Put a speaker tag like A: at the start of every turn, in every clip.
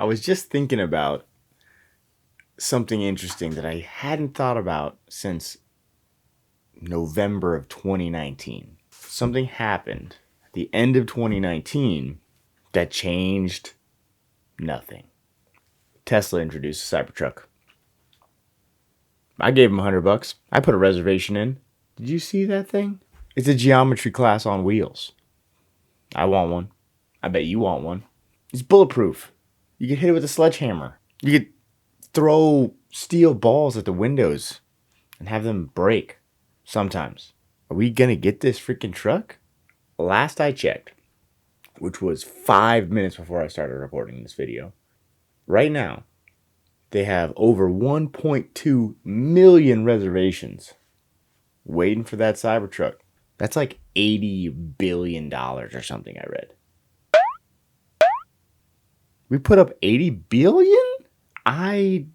A: I was just thinking about something interesting that I hadn't thought about since November of 2019. Something happened at the end of 2019 that changed nothing. Tesla introduced a Cybertruck. I gave him $100. I put a reservation in. Did you see that thing? It's a geometry class on wheels. I want one. I bet you want one. It's bulletproof. You can hit it with a sledgehammer. You could throw steel balls at the windows and have them break sometimes. Are we gonna get this freaking truck? Last I checked, which was 5 minutes before I started recording this video, right now, they have over 1.2 million reservations waiting for that Cybertruck. That's like $80 billion or something I read. We put up 80 billion? I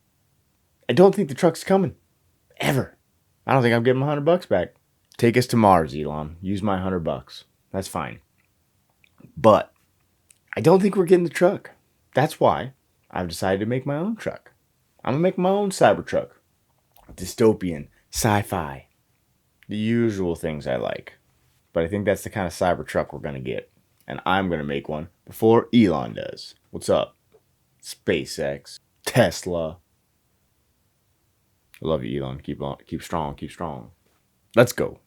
A: don't think the truck's coming. Ever. I don't think I'm getting my $100 back. Take us to Mars, Elon. Use my $100. That's fine. But I don't think we're getting the truck. That's why I've decided to make my own truck. I'm going to make my own Cybertruck. Dystopian, sci-fi. The usual things I like. But I think that's the kind of Cybertruck we're going to get. And I'm going to make one before Elon does. What's up? SpaceX. Tesla. I love you, Elon. Keep strong. Keep strong. Let's go.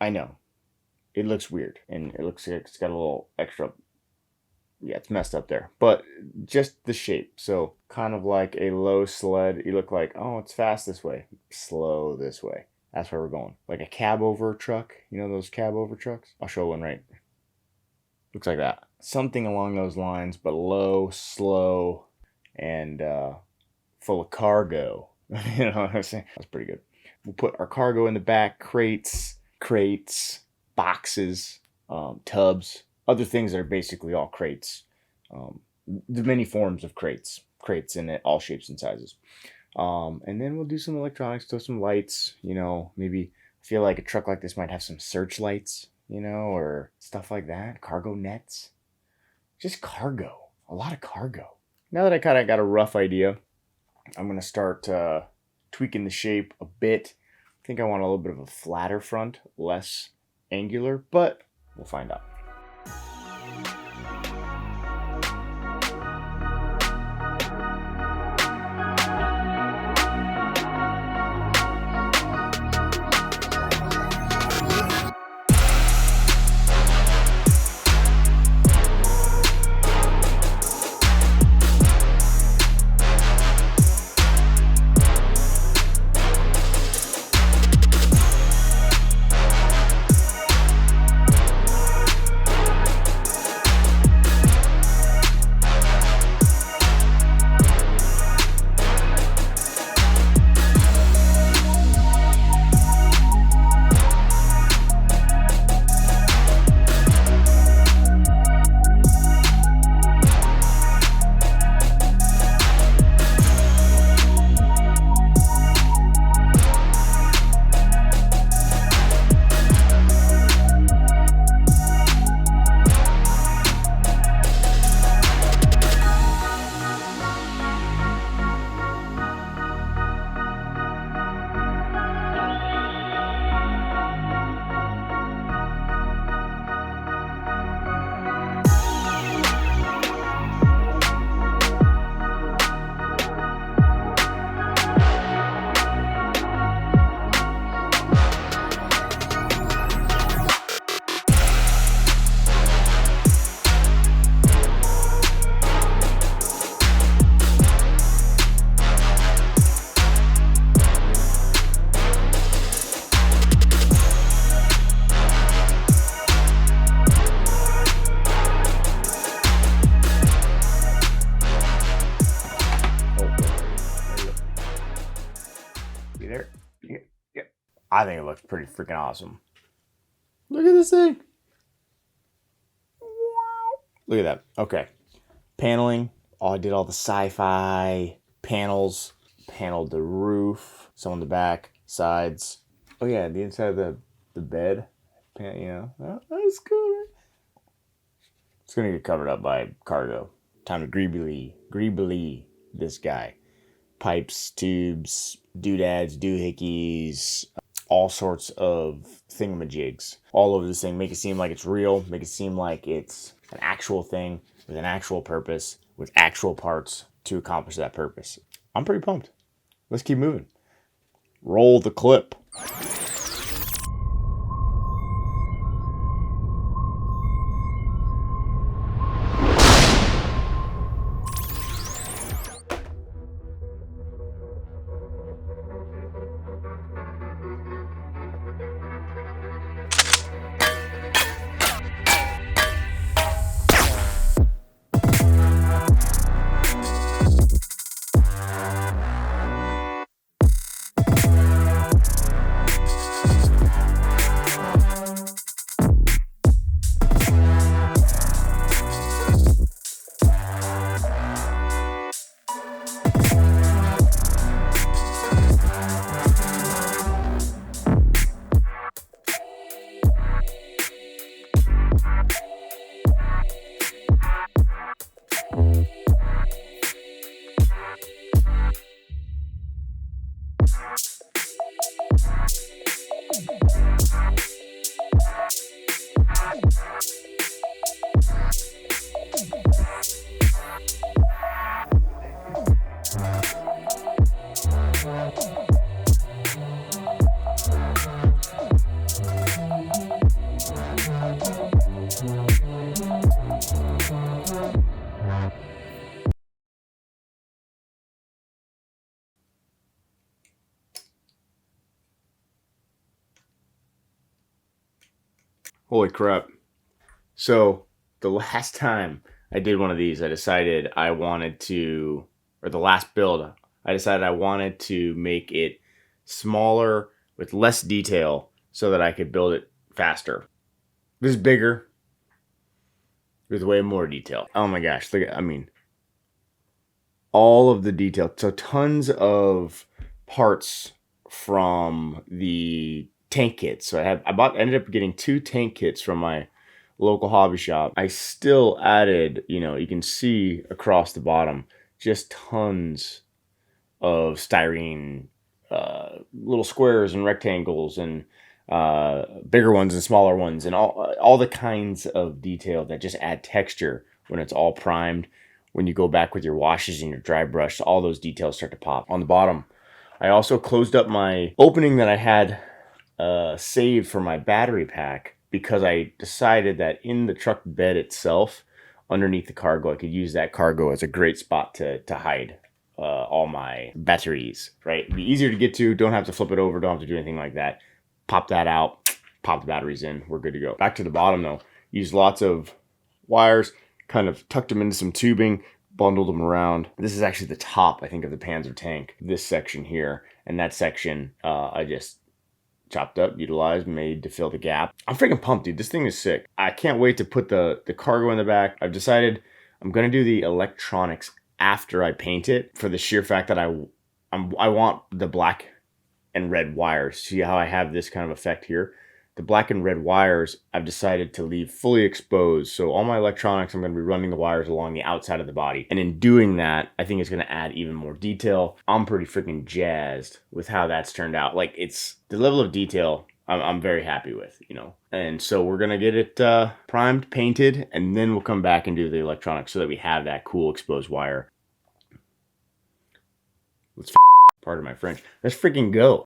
A: I know. It looks weird. And it looks like it's got a little extra... Yeah, it's messed up there. But just the shape. So kind of like a low sled. You look like, oh, it's fast this way. Slow this way. That's where we're going. Like a cab over truck. You know those cab over trucks? I'll show one right. Looks like that. Something along those lines, but low, slow, and full of cargo. You know what I'm saying? That's pretty good. We'll put our cargo in the back. Crates, boxes, tubs, other things that are basically all crates. The many forms of crates in it, all shapes and sizes. And then we'll do some electronics, throw some lights, you know, maybe feel like a truck like this might have some searchlights, you know, or stuff like that. Cargo nets. Just cargo. A lot of cargo. Now that I kind of got a rough idea, I'm going to start tweaking the shape a bit. I think I want a little bit of a flatter front, less angular, but we'll find out. I think it looks pretty freaking awesome. Look at this thing. Wow. Look at that. Okay. Paneling. Oh, I did all the sci-fi panels. Paneled the roof. Some on the back, sides. Oh yeah, the inside of the bed. That's cool. It's gonna get covered up by cargo. Time to greebly this guy. Pipes, tubes, doodads, doohickeys, all sorts of thingamajigs all over this thing. Make it seem like it's real. Make it seem like it's an actual thing with an actual purpose, with actual parts to accomplish that purpose. I'm pretty pumped. Let's keep moving. Roll the clip. Holy crap. So the last time I did one of these, I decided I wanted to, or the last build, I decided I wanted to make it smaller with less detail so that I could build it faster. This is bigger with way more detail. Oh my gosh, look at, all of the detail. So tons of parts from the tank kits. So ended up getting 2 tank kits from my local hobby shop. I still added, you can see across the bottom, just tons of styrene, little squares and rectangles and bigger ones and smaller ones and all the kinds of detail that just add texture when it's all primed. When you go back with your washes and your dry brush, all those details start to pop. On the bottom, I also closed up my opening that I had saved for my battery pack because I decided that in the truck bed itself, underneath the cargo, I could use that cargo as a great spot to hide all my batteries, right? It'd be easier to get to, don't have to flip it over, don't have to do anything like that. Pop that out, pop the batteries in, we're good to go. Back to the bottom though, used lots of wires, kind of tucked them into some tubing, bundled them around. This is actually the top, I think, of the Panzer tank, this section here, and that section I just chopped up, utilized, made to fill the gap. I'm freaking pumped, dude. This thing is sick. I can't wait to put the cargo in the back. I've decided I'm gonna do the electronics after I paint it for the sheer fact that I want the black and red wires. See how I have this kind of effect here? The black and red wires I've decided to leave fully exposed. So all my electronics, I'm going to be running the wires along the outside of the body. And in doing that, I think it's going to add even more detail. I'm pretty freaking jazzed with how that's turned out. Like, it's the level of detail I'm very happy with, And so we're going to get it primed, painted, and then we'll come back and do the electronics so that we have that cool exposed wire. Let's pardon my French. Let's freaking go.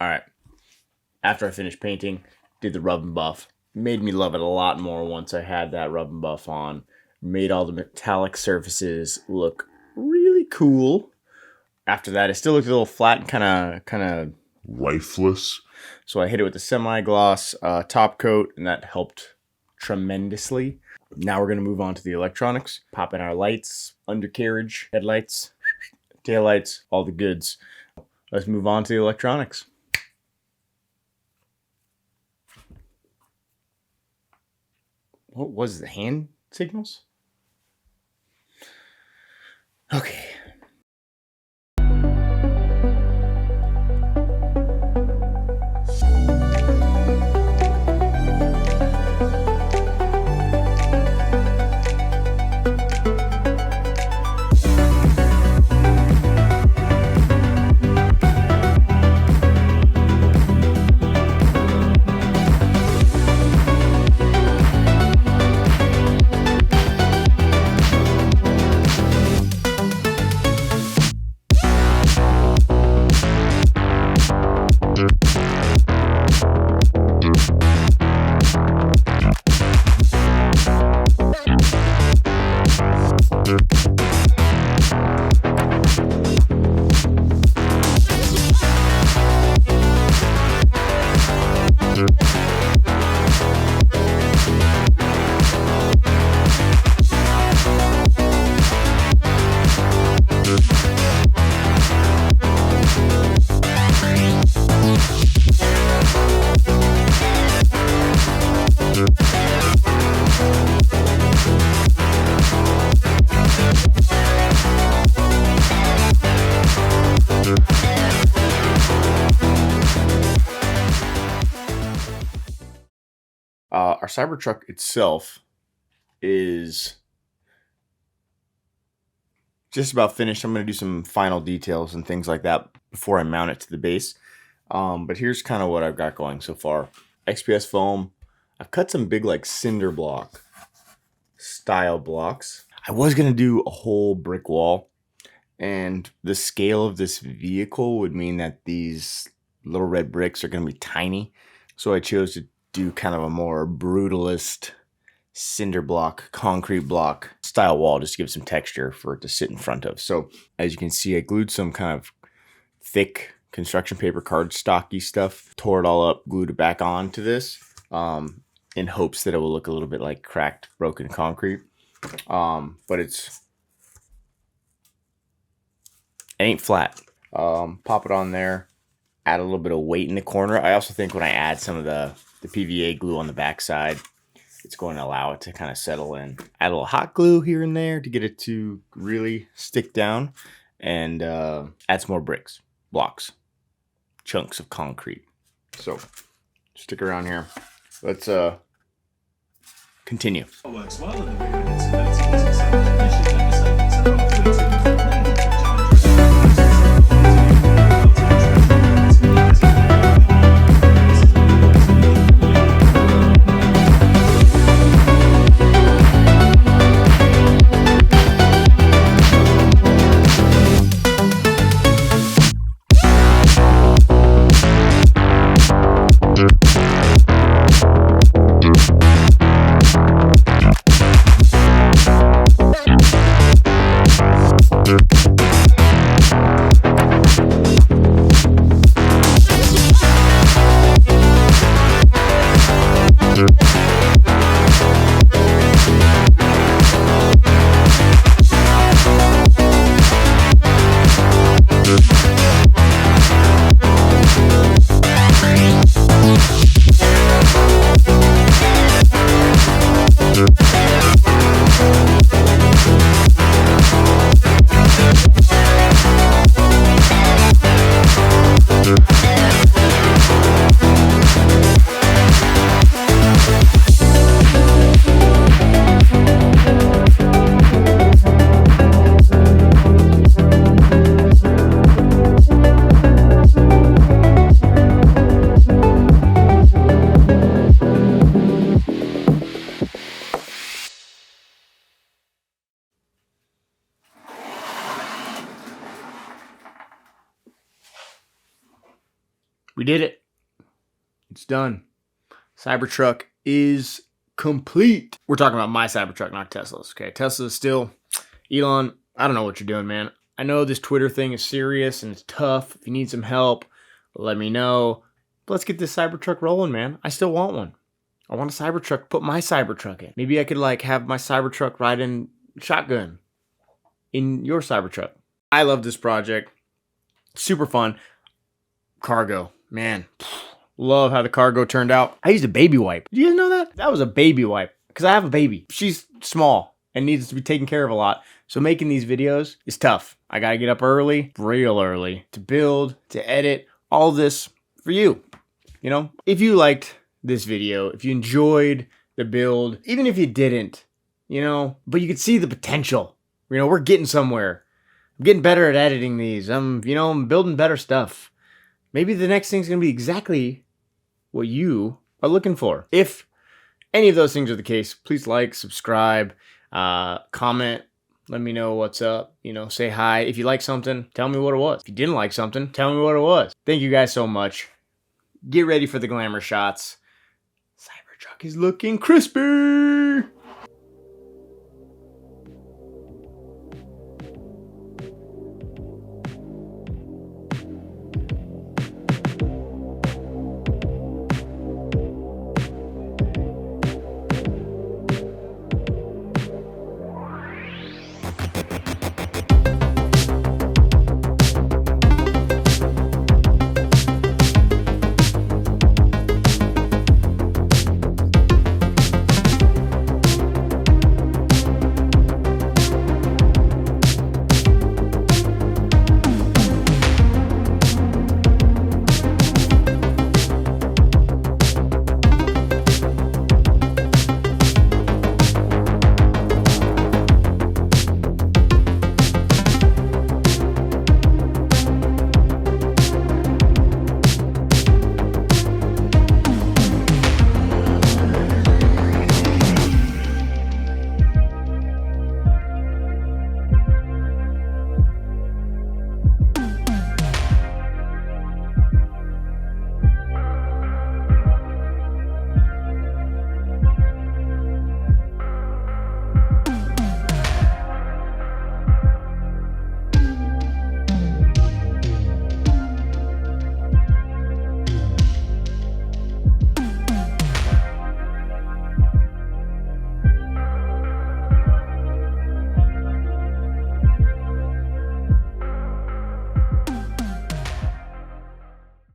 A: All right. After I finished painting, did the rub and buff. Made me love it a lot more once I had that rub and buff on. Made all the metallic surfaces look really cool. After that, it still looked a little flat and kind of
B: lifeless.
A: So I hit it with a semi-gloss top coat, and that helped tremendously. Now we're going to move on to the electronics. Pop in our lights, undercarriage, headlights, taillights, all the goods. Let's move on to the electronics. What was the hand signals? Okay. Our Cybertruck itself is just about finished. I'm going to do some final details and things like that before I mount it to the base. But here's kind of what I've got going so far. XPS foam. I've cut some big like cinder block style blocks. I was going to do a whole brick wall, and the scale of this vehicle would mean that these little red bricks are going to be tiny. So I chose to do kind of a more brutalist cinder block, concrete block style wall just to give some texture for it to sit in front of. So as you can see, I glued some kind of thick construction paper cardstocky stuff, tore it all up, glued it back onto this in hopes that it will look a little bit like cracked, broken concrete. But it ain't flat. Pop it on there, add a little bit of weight in the corner. I also think when I add some of the PVA glue on the backside, it's going to allow it to kind of settle in. Add a little hot glue here and there to get it to really stick down, and add some more bricks, blocks, chunks of concrete. So stick around here. Let's continue.
C: Works well in the rig and its ability to accept conditions.
A: We did it. It's done. Cybertruck is complete. We're talking about my Cybertruck, not Tesla's. Okay, Tesla's still... Elon, I don't know what you're doing, man. I know this Twitter thing is serious and it's tough. If you need some help, let me know. But let's get this Cybertruck rolling, man. I still want one. I want a Cybertruck. Put my Cybertruck in. Maybe I could like have my Cybertruck ride in shotgun in your Cybertruck. I love this project. Super fun. Cargo, man. Love how the cargo turned out. I used a baby wipe. Did you guys know that? That was a baby wipe because I have a baby. She's small and needs to be taken care of a lot. So making these videos is tough. I gotta get up early, real early, to build, to edit, all this for you. You know, if you liked this video, if you enjoyed the build, even if you didn't, you know, but you could see the potential. You know, we're getting somewhere. I'm getting better at editing these. I'm building better stuff. Maybe the next thing's gonna be exactly what you are looking for. If any of those things are the case, please like, subscribe, comment, let me know what's up, you know, say hi. If you like something, tell me what it was. If you didn't like something, tell me what it was. Thank you guys so much. Get ready for the glamour shots. Cybertruck is looking crispy.